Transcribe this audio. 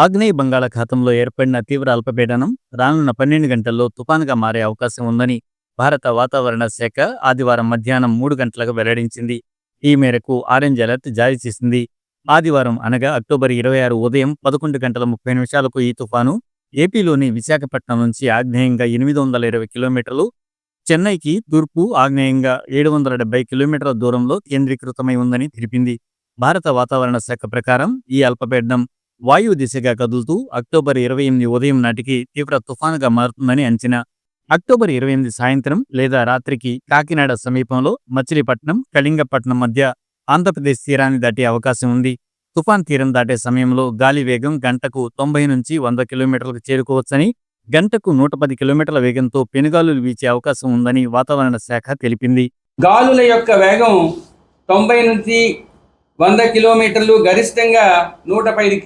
ఆగ్నేయ బంగాళాఖాతంలో ఏర్పడిన తీవ్ర అల్పపీడనం రానున్న 12 గంటల్లో తుపానుగా మారే అవకాశం ఉందని భారత వాతావరణ శాఖ ఆదివారం మధ్యాహ్నం 3 గంటలకు వెల్లడించింది. ఈ మేరకు ఆరెంజ్ అలర్ట్ జారీ చేసింది. ఆదివారం అనగా అక్టోబర్ 26 ఉదయం 11 గంటల 30 నిమిషాలకు ఈ తుఫాను ఏపీలోని విశాఖపట్నం నుంచి ఆగ్నేయంగా 820 కిలోమీటర్లు, చెన్నైకి తూర్పు ఆగ్నేయంగా 770 కిలోమీటర్ల దూరంలో కేంద్రీకృతమై ఉందని తెలిపింది. భారత వాతావరణ శాఖ ప్రకారం ఈ అల్పపీడనం వాయు దిశగా కదులుతూ అక్టోబర్ 28 ఉదయం నాటికి తీవ్ర తుఫానుగా మారుతుందని అంచనా. అక్టోబర్ 28 సాయంత్రం లేదా రాత్రికి కాకినాడ సమీపంలో మచిలీపట్నం, కళింగపట్నం మధ్య ఆంధ్రప్రదేశ్ తీరాన్ని దాటే అవకాశం ఉంది. తుఫాన్ తీరం దాటే సమయంలో గాలి వేగం గంటకు 90 నుంచి 100 కిలోమీటర్లకు చేరుకోవచ్చని, గంటకు 110 కిలోమీటర్ల వేగంతో పెనుగాలులు వీచే అవకాశం ఉందని వాతావరణ శాఖ తెలిపింది. గాలుల యొక్క వేగం 90 నుంచి 100 కిలోమీటర్లు, గరిష్టంగా 110